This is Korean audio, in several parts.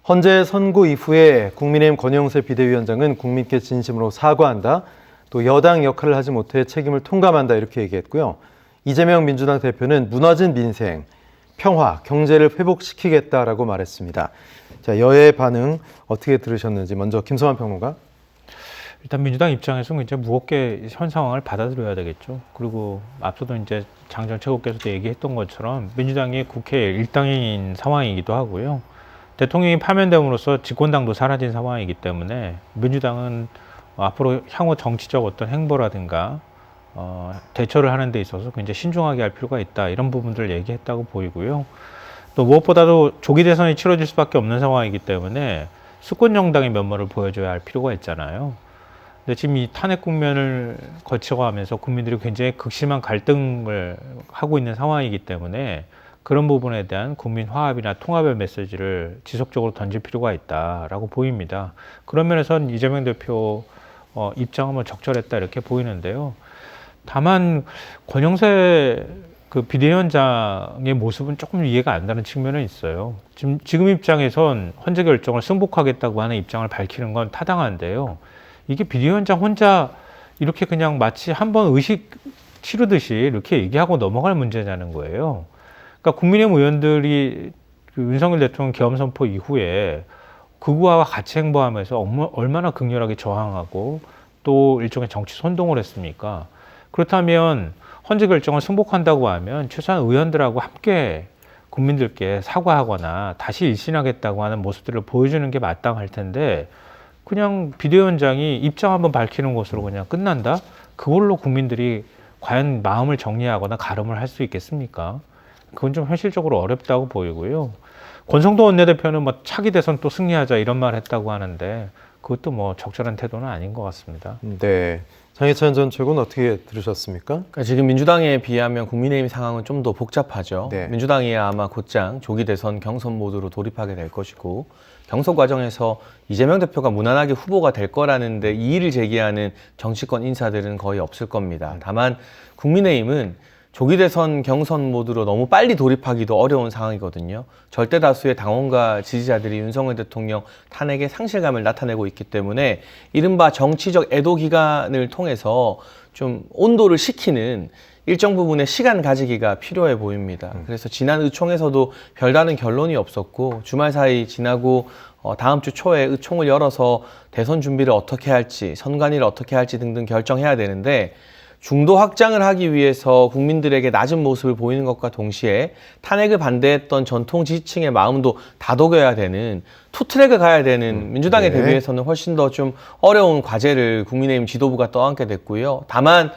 헌재 선고 이후에 국민의힘 권영세 비대위원장은 국민께 진심으로 사과한다. 또 여당 역할을 하지 못해 책임을 통감한다 이렇게 얘기했고요. 이재명 민주당 대표는 무너진 민생, 평화, 경제를 회복시키겠다라고 말했습니다. 자, 여야의 반응 어떻게 들으셨는지 먼저 김성환 평론가. 일단 민주당 입장에서는 이제 무겁게 현 상황을 받아들여야 되겠죠. 그리고 앞서도 이제 장 전 최고께서도 얘기했던 것처럼 민주당이 국회 일당인 상황이기도 하고요. 대통령이 파면됨으로써 집권당도 사라진 상황이기 때문에 민주당은 앞으로 향후 정치적 어떤 행보라든가 대처를 하는 데 있어서 굉장히 신중하게 할 필요가 있다. 이런 부분들을 얘기했다고 보이고요. 또 무엇보다도 조기 대선이 치러질 수밖에 없는 상황이기 때문에 수권 정당의 면모를 보여줘야 할 필요가 있잖아요. 근데 지금 이 탄핵 국면을 거쳐가면서 국민들이 굉장히 극심한 갈등을 하고 있는 상황이기 때문에 그런 부분에 대한 국민 화합이나 통합의 메시지를 지속적으로 던질 필요가 있다라고 보입니다. 그런 면에서는 이재명 대표 입장은 뭐 적절했다 이렇게 보이는데요. 다만 권영세 그 비대위원장의 모습은 조금 이해가 안 가는 측면은 있어요. 지금 입장에선 헌재 결정을 승복하겠다고 하는 입장을 밝히는 건 타당한데요. 이게 비대위원장 혼자 이렇게 그냥 마치 한번 의식 치르듯이 이렇게 얘기하고 넘어갈 문제냐는 거예요. 그러니까 국민의힘 의원들이 그 윤석열 대통령 계엄 선포 이후에 극우와 같이 행보하면서 얼마나 극렬하게 저항하고 또 일종의 정치 선동을 했습니까? 그렇다면 헌재 결정을 승복한다고 하면 최소한 의원들하고 함께 국민들께 사과하거나 다시 일신하겠다고 하는 모습들을 보여주는 게 마땅할 텐데 그냥 비대위원장이 입장 한번 밝히는 것으로 그냥 끝난다? 그걸로 국민들이 과연 마음을 정리하거나 가름을 할 수 있겠습니까? 그건 좀 현실적으로 어렵다고 보이고요. 권성동 원내대표는 뭐 차기 대선 또 승리하자 이런 말 했다고 하는데 그것도 뭐 적절한 태도는 아닌 것 같습니다. 네. 장해찬 전 최고는 어떻게 들으셨습니까? 그러니까 지금 민주당에 비하면 국민의힘 상황은 좀 더 복잡하죠. 네. 민주당이 아마 곧장 조기 대선 경선 모드로 돌입하게 될 것이고 경선 과정에서 이재명 대표가 무난하게 후보가 될 거라는데 이의를 제기하는 정치권 인사들은 거의 없을 겁니다. 다만 국민의힘은 조기 대선 경선 모드로 너무 빨리 돌입하기도 어려운 상황이거든요. 절대 다수의 당원과 지지자들이 윤석열 대통령 탄핵에 상실감을 나타내고 있기 때문에 이른바 정치적 애도 기간을 통해서 좀 온도를 식히는 일정 부분의 시간 가지기가 필요해 보입니다. 그래서 지난 의총에서도 별다른 결론이 없었고 주말 사이 지나고 다음 주 초에 의총을 열어서 대선 준비를 어떻게 할지, 선관위를 어떻게 할지 등등 결정해야 되는데 중도 확장을 하기 위해서 국민들에게 낮은 모습을 보이는 것과 동시에 탄핵을 반대했던 전통 지지층의 마음도 다독여야 되는 투트랙을 가야 되는 민주당에 네. 대비해서는 훨씬 더 좀 어려운 과제를 국민의힘 지도부가 떠안게 됐고요. 다만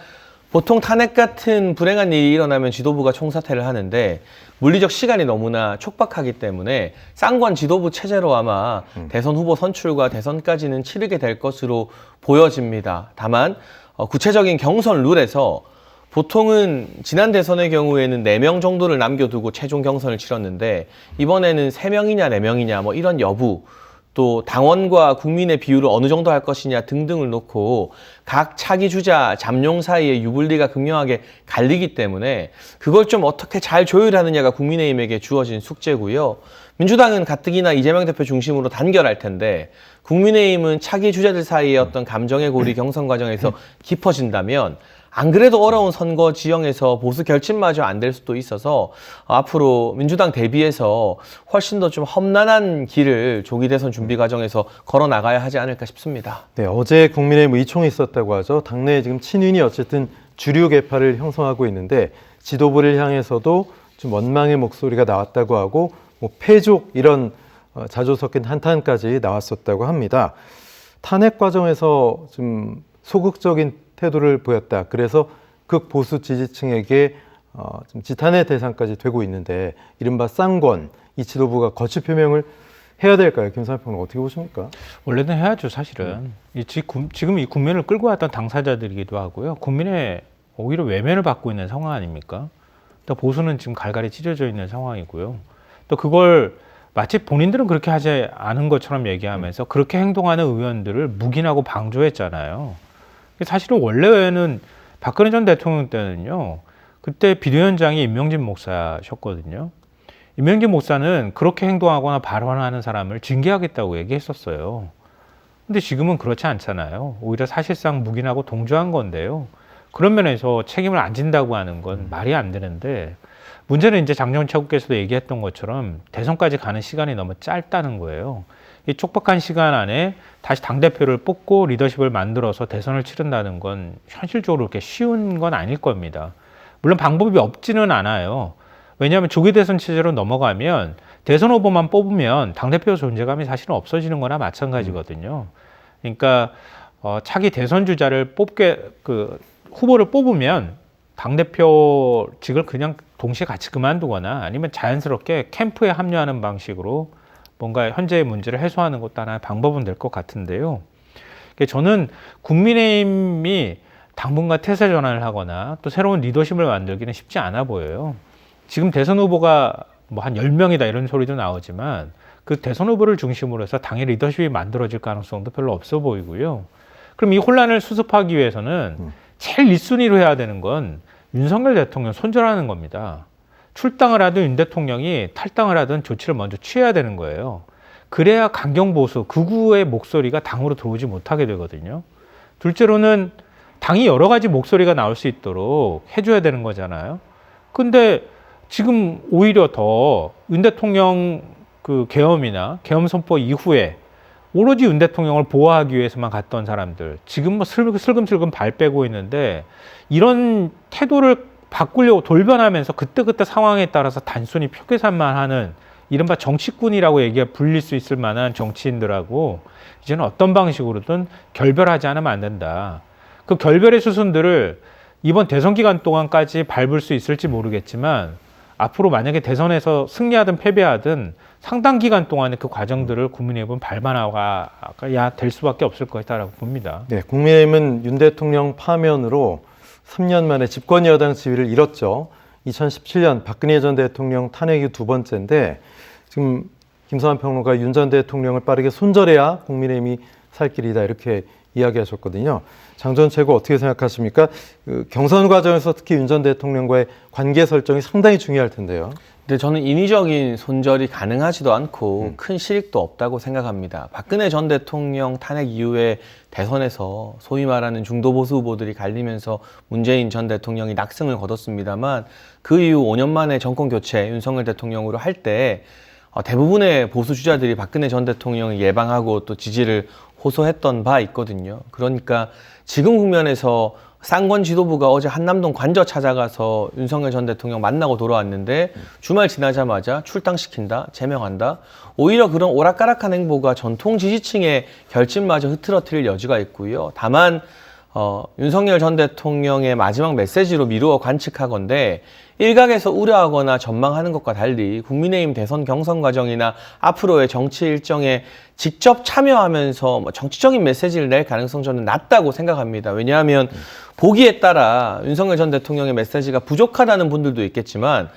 보통 탄핵 같은 불행한 일이 일어나면 지도부가 총사퇴를 하는데 물리적 시간이 너무나 촉박하기 때문에 쌍권 지도부 체제로 아마 대선 후보 선출과 대선까지는 치르게 될 것으로 보여집니다. 다만 구체적인 경선 룰에서 보통은 지난 대선의 경우에는 4명 정도를 남겨두고 최종 경선을 치렀는데 이번에는 3명이냐 4명이냐 뭐 이런 여부 또 당원과 국민의 비율을 어느 정도 할 것이냐 등등을 놓고 각 차기 주자 잠룡 사이에 유불리가 극명하게 갈리기 때문에 그걸 좀 어떻게 잘 조율하느냐가 국민의힘에게 주어진 숙제고요. 민주당은 가뜩이나 이재명 대표 중심으로 단결할 텐데 국민의힘은 차기 주자들 사이의 어떤 감정의 골이 경선 과정에서 깊어진다면 안 그래도 어려운 선거 지형에서 보수 결집마저 안 될 수도 있어서 앞으로 민주당 대비해서 훨씬 더 좀 험난한 길을 조기 대선 준비 과정에서 걸어 나가야 하지 않을까 싶습니다. 네, 어제 국민의힘 의총이 있었다고 하죠. 당내에 지금 친윤이 어쨌든 주류 계파를 형성하고 있는데 지도부를 향해서도 좀 원망의 목소리가 나왔다고 하고 뭐 패족 이런 자주 섞인 한탄까지 나왔었다고 합니다. 탄핵 과정에서 좀 소극적인 태도를 보였다. 그래서 극보수 지지층에게 좀 지탄의 대상까지 되고 있는데 이른바 쌍권, 이 지도부가 거취 표명을 해야 될까요? 김상현 평론가 어떻게 보십니까? 원래는 해야죠, 사실은. 지금 이 국면을 끌고 왔던 당사자들이기도 하고요. 국민의 오히려 외면을 받고 있는 상황 아닙니까? 또 보수는 지금 갈갈이 찢어져 있는 상황이고요. 또 그걸 마치 본인들은 그렇게 하지 않은 것처럼 얘기하면서 그렇게 행동하는 의원들을 묵인하고 방조했잖아요. 사실은 원래는 박근혜 전 대통령 때는요, 그때 비대위원장이 임명진 목사셨거든요. 임명진 목사는 그렇게 행동하거나 발언하는 사람을 징계하겠다고 얘기했었어요. 근데 지금은 그렇지 않잖아요. 오히려 사실상 묵인하고 동조한 건데요. 그런 면에서 책임을 안 진다고 하는 건 말이 안 되는데, 문제는 이제 장정훈 최고께서도 얘기했던 것처럼 대선까지 가는 시간이 너무 짧다는 거예요. 이 촉박한 시간 안에 다시 당대표를 뽑고 리더십을 만들어서 대선을 치른다는 건 현실적으로 그렇게 쉬운 건 아닐 겁니다. 물론 방법이 없지는 않아요. 왜냐하면 조기 대선 체제로 넘어가면 대선 후보만 뽑으면 당대표 존재감이 사실은 없어지는 거나 마찬가지거든요. 그러니까 차기 대선 주자를 후보를 뽑으면 당대표직을 그냥 동시에 같이 그만두거나 아니면 자연스럽게 캠프에 합류하는 방식으로 뭔가 현재의 문제를 해소하는 것도 하나의 방법은 될 것 같은데요. 저는 국민의힘이 당분간 태세 전환을 하거나 또 새로운 리더십을 만들기는 쉽지 않아 보여요. 지금 대선 후보가 뭐 한 10명이다 이런 소리도 나오지만 그 대선 후보를 중심으로 해서 당의 리더십이 만들어질 가능성도 별로 없어 보이고요. 그럼 이 혼란을 수습하기 위해서는 제일 1순위로 해야 되는 건 윤석열 대통령 손절하는 겁니다. 출당을 하든 윤 대통령이 탈당을 하든 조치를 먼저 취해야 되는 거예요. 그래야 강경보수, 극우의 목소리가 당으로 들어오지 못하게 되거든요. 둘째로는 당이 여러 가지 목소리가 나올 수 있도록 해줘야 되는 거잖아요. 근데 지금 오히려 더 윤 대통령 그 계엄이나 계엄 선포 이후에 오로지 윤 대통령을 보호하기 위해서만 갔던 사람들, 지금 뭐 슬금슬금 발 빼고 있는데, 이런 태도를 바꾸려고 돌변하면서 그때그때 상황에 따라서 단순히 표 계산만 하는 이른바 정치꾼이라고 불릴 수 있을 만한 정치인들하고 이제는 어떤 방식으로든 결별하지 않으면 안 된다. 그 결별의 수순들을 이번 대선 기간 동안까지 밟을 수 있을지 모르겠지만, 앞으로 만약에 대선에서 승리하든 패배하든 상당 기간 동안의 그 과정들을 국민의힘은 밟아나가야 될 수밖에 없을 것이다라고 봅니다. 네, 국민의힘은 윤 대통령 파면으로 3년 만에 집권 여당 지위를 잃었죠. 2017년 박근혜 전 대통령 탄핵이 두 번째인데, 지금 김성환 평론가 윤 전 대통령을 빠르게 손절해야 국민의힘이 살 길이다 이렇게 이야기하셨거든요. 장 전 최고 어떻게 생각하십니까? 그 경선 과정에서 특히 윤 전 대통령과의 관계 설정이 상당히 중요할 텐데요. 근데 저는 인위적인 손절이 가능하지도 않고 큰 실익도 없다고 생각합니다. 박근혜 전 대통령 탄핵 이후에 대선에서 소위 말하는 중도 보수 후보들이 갈리면서 문재인 전 대통령이 낙승을 거뒀습니다만, 그 이후 5년 만에 정권 교체 윤석열 대통령으로 할 때 대부분의 보수 주자들이 박근혜 전 대통령을 예방하고 또 지지를 호소했던 바 있거든요. 그러니까 지금 국면에서 쌍권 지도부가 어제 한남동 관저 찾아가서 윤석열 전 대통령 만나고 돌아왔는데 주말 지나자마자 출당시킨다, 제명한다. 오히려 그런 오락가락한 행보가 전통 지지층의 결집마저 흐트러뜨릴 여지가 있고요. 다만 윤석열 전 대통령의 마지막 메시지로 미루어 관측하건대 일각에서 우려하거나 전망하는 것과 달리 국민의힘 대선 경선 과정이나 앞으로의 정치 일정에 직접 참여하면서 정치적인 메시지를 낼 가능성 저는 낮다고 생각합니다. 왜냐하면 보기에 따라 윤석열 전 대통령의 메시지가 부족하다는 분들도 있겠지만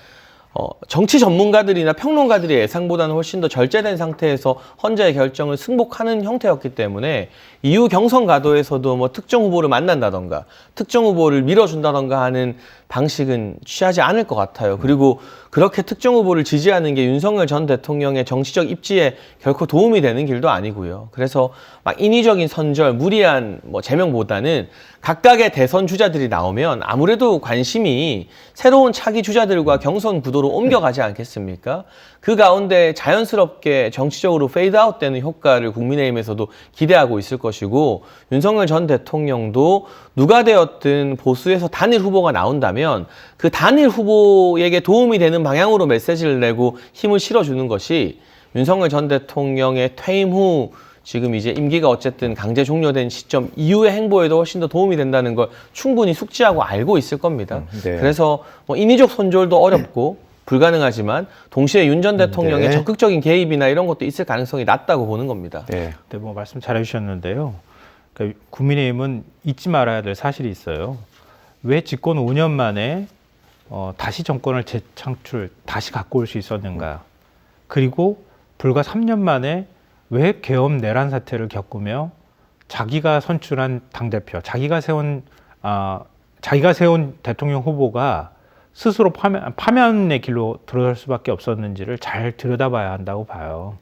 정치 전문가들이나 평론가들의 예상보다는 훨씬 더 절제된 상태에서 헌재의 결정을 승복하는 형태였기 때문에 이후 경선 가도에서도 뭐 특정 후보를 만난다던가 특정 후보를 밀어준다던가 하는 방식은 취하지 않을 것 같아요. 그리고 그렇게 특정 후보를 지지하는 게 윤석열 전 대통령의 정치적 입지에 결코 도움이 되는 길도 아니고요. 그래서 막 인위적인 선절, 무리한 제명보다는 각각의 대선 주자들이 나오면 아무래도 관심이 새로운 차기 주자들과 경선 구도로 옮겨가지 않겠습니까? 그 가운데 자연스럽게 정치적으로 페이드아웃 되는 효과를 국민의힘에서도 기대하고 있을 것이고, 윤석열 전 대통령도 누가 되었든 보수에서 단일 후보가 나온다면 그 단일 후보에게 도움이 되는 방향으로 메시지를 내고 힘을 실어주는 것이 윤석열 전 대통령의 퇴임 후 지금 이제 임기가 어쨌든 강제 종료된 시점 이후의 행보에도 훨씬 더 도움이 된다는 걸 충분히 숙지하고 알고 있을 겁니다. 네. 그래서 인위적 손절도 어렵고 불가능하지만 동시에 윤 전 대통령의 네. 적극적인 개입이나 이런 것도 있을 가능성이 낮다고 보는 겁니다. 네. 네, 뭐 말씀 잘 해주셨는데요. 그러니까 국민의힘은 잊지 말아야 될 사실이 있어요. 왜 집권 5년 만에 다시 정권을 다시 갖고 올 수 있었는가? 그리고 불과 3년 만에 왜 계엄 내란 사태를 겪으며 자기가 선출한 당대표, 자기가 세운 대통령 후보가 스스로 파면의 길로 들어설 수밖에 없었는지를 잘 들여다봐야 한다고 봐요.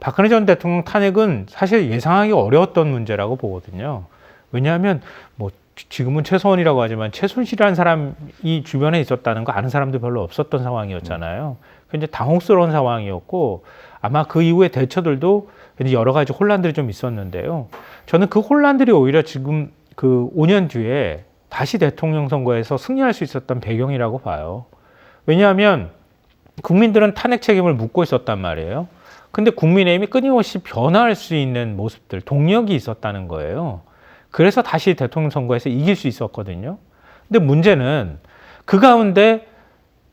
박근혜 전 대통령 탄핵은 사실 예상하기 어려웠던 문제라고 보거든요. 왜냐하면 뭐 지금은 최소원이라고 하지만 최순실이라는 사람이 주변에 있었다는 거 아는 사람도 별로 없었던 상황이었잖아요. 이제 당혹스러운 상황이었고 아마 그 이후의 대처들도 여러 가지 혼란들이 좀 있었는데요. 저는 그 혼란들이 오히려 지금 그 5년 뒤에 다시 대통령 선거에서 승리할 수 있었던 배경이라고 봐요. 왜냐하면 국민들은 탄핵 책임을 묻고 있었단 말이에요. 근데 국민의힘이 끊임없이 변화할 수 있는 모습들, 동력이 있었다는 거예요. 그래서 다시 대통령 선거에서 이길 수 있었거든요. 근데 문제는 그 가운데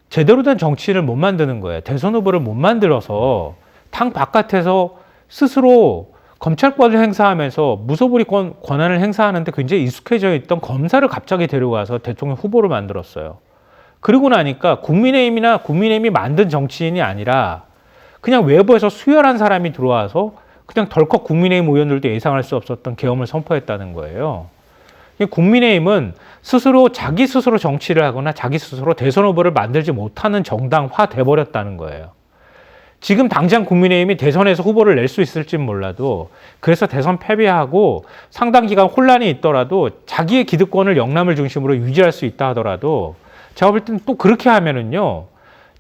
제대로 된 정치인을 못 만드는 거예요. 대선 후보를 못 만들어서 당 바깥에서 스스로 검찰권을 행사하면서 무소불위 권한을 행사하는데 굉장히 익숙해져 있던 검사를 갑자기 데려와서 대통령 후보를 만들었어요. 그러고 나니까 국민의힘이 만든 정치인이 아니라 그냥 외부에서 수혈한 사람이 들어와서 그냥 덜컥 국민의힘 의원들도 예상할 수 없었던 계엄을 선포했다는 거예요. 국민의힘은 자기 스스로 정치를 하거나 자기 스스로 대선 후보를 만들지 못하는 정당화 돼버렸다는 거예요. 지금 당장 국민의힘이 대선에서 후보를 낼 수 있을진 몰라도 그래서 대선 패배하고 상당 기간 혼란이 있더라도 자기의 기득권을 영남을 중심으로 유지할 수 있다 하더라도 제가 볼 때는 또 그렇게 하면은요.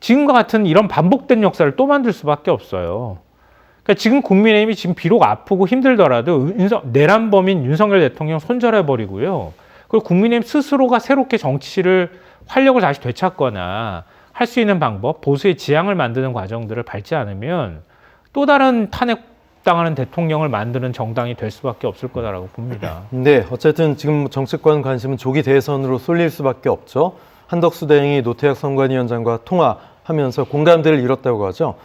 지금과 같은 이런 반복된 역사를 또 만들 수밖에 없어요. 그러니까 지금 국민의힘이 지금 비록 아프고 힘들더라도 내란범인 윤석열 대통령 손절해버리고요. 그리고 국민의힘 스스로가 새롭게 정치를 활력을 다시 되찾거나 할 수 있는 방법, 보수의 지향을 만드는 과정들을 밟지 않으면 또 다른 탄핵당하는 대통령을 만드는 정당이 될 수밖에 없을 거다라고 봅니다. 네, 어쨌든 지금 정치권 관심은 조기 대선으로 쏠릴 수밖에 없죠. 한덕수 대행이 노태학 선관위원장과 통화하면서 공감대를 이뤘다고 하죠.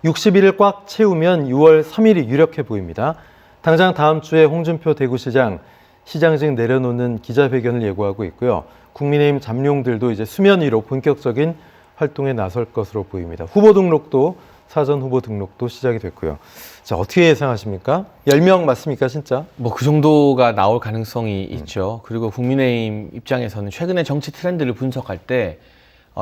60일을 꽉 채우면 6월 3일이 유력해 보입니다. 당장 다음 주에 홍준표 대구시장 시장직 내려놓는 기자회견을 예고하고 있고요. 국민의힘 잠룡들도 이제 수면 위로 본격적인 활동에 나설 것으로 보입니다. 후보 등록도 사전 후보 등록도 시작이 됐고요. 자, 어떻게 예상하십니까? 10명 맞습니까, 진짜? 뭐 그 정도가 나올 가능성이 있죠. 그리고 국민의힘 입장에서는 최근의 정치 트렌드를 분석할 때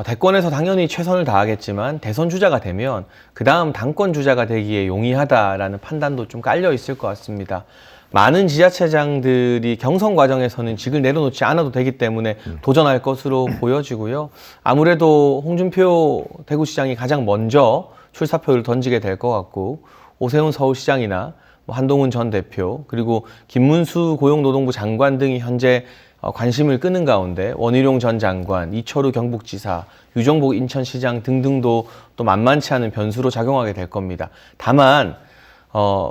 대권에서 당연히 최선을 다하겠지만 대선 주자가 되면 그 다음 당권 주자가 되기에 용이하다라는 판단도 좀 깔려 있을 것 같습니다. 많은 지자체장들이 경선 과정에서는 직을 내려놓지 않아도 되기 때문에 도전할 것으로 보여지고요. 아무래도 홍준표 대구시장이 가장 먼저 출사표를 던지게 될 것 같고 오세훈 서울시장이나 한동훈 전 대표 그리고 김문수 고용노동부 장관 등이 현재 관심을 끄는 가운데 원희룡 전 장관, 이철우 경북지사, 유정복 인천시장 등등도 또 만만치 않은 변수로 작용하게 될 겁니다. 다만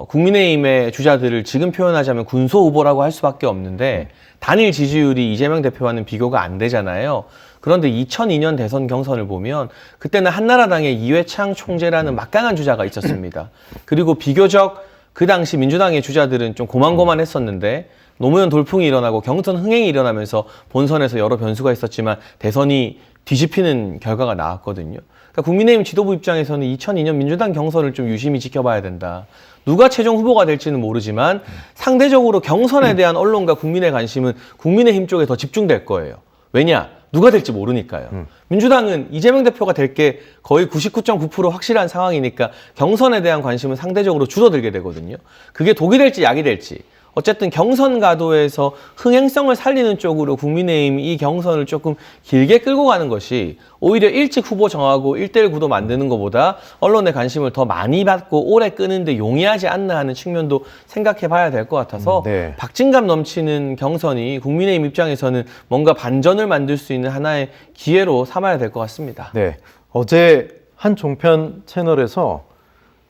국민의힘의 주자들을 지금 표현하자면 군소 후보라고 할 수밖에 없는데 단일 지지율이 이재명 대표와는 비교가 안 되잖아요. 그런데 2002년 대선 경선을 보면 그때는 한나라당의 이회창 총재라는 막강한 주자가 있었습니다. 그리고 비교적 그 당시 민주당의 주자들은 좀 고만고만했었는데 노무현 돌풍이 일어나고 경선 흥행이 일어나면서 본선에서 여러 변수가 있었지만 대선이 뒤집히는 결과가 나왔거든요. 그러니까 국민의힘 지도부 입장에서는 2002년 민주당 경선을 좀 유심히 지켜봐야 된다. 누가 최종 후보가 될지는 모르지만 상대적으로 경선에 대한 언론과 국민의 관심은 국민의힘 쪽에 더 집중될 거예요. 왜냐? 누가 될지 모르니까요. 민주당은 이재명 대표가 될 게 거의 99.9% 확실한 상황이니까 경선에 대한 관심은 상대적으로 줄어들게 되거든요. 그게 독이 될지 약이 될지. 어쨌든 경선 가도에서 흥행성을 살리는 쪽으로 국민의힘이 이 경선을 조금 길게 끌고 가는 것이 오히려 일찍 후보 정하고 1대1 구도 만드는 것보다 언론의 관심을 더 많이 받고 오래 끄는데 용이하지 않나 하는 측면도 생각해 봐야 될 것 같아서 네. 박진감 넘치는 경선이 국민의힘 입장에서는 뭔가 반전을 만들 수 있는 하나의 기회로 삼아야 될 것 같습니다. 네. 어제 한 종편 채널에서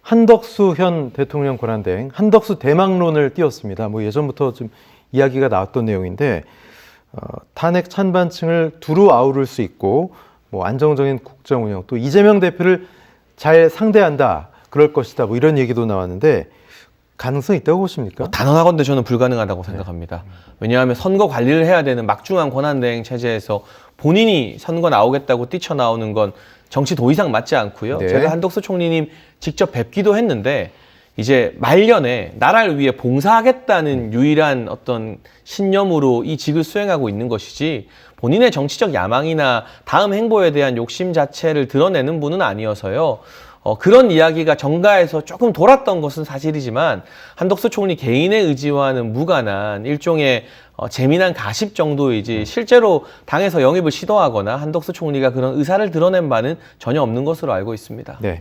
한덕수 현 대통령 권한대행, 한덕수 대망론을 띄웠습니다. 뭐 예전부터 좀 이야기가 나왔던 내용인데 탄핵 찬반층을 두루 아우를 수 있고 뭐 안정적인 국정 운영, 또 이재명 대표를 잘 상대한다, 그럴 것이다, 뭐 이런 얘기도 나왔는데 가능성이 있다고 보십니까? 단언하건대 저는 불가능하다고 생각합니다. 왜냐하면 선거 관리를 해야 되는 막중한 권한대행 체제에서 본인이 선거 나오겠다고 뛰쳐나오는 건 정치 도 이상 맞지 않고요. 네. 제가 한덕수 총리님 직접 뵙기도 했는데 이제 말년에 나라를 위해 봉사하겠다는 유일한 어떤 신념으로 이 직을 수행하고 있는 것이지 본인의 정치적 야망이나 다음 행보에 대한 욕심 자체를 드러내는 분은 아니어서요. 그런 이야기가 정가에서 조금 돌았던 것은 사실이지만 한덕수 총리 개인의 의지와는 무관한 일종의 재미난 가십 정도이지 실제로 당에서 영입을 시도하거나 한덕수 총리가 그런 의사를 드러낸 바는 전혀 없는 것으로 알고 있습니다. 네.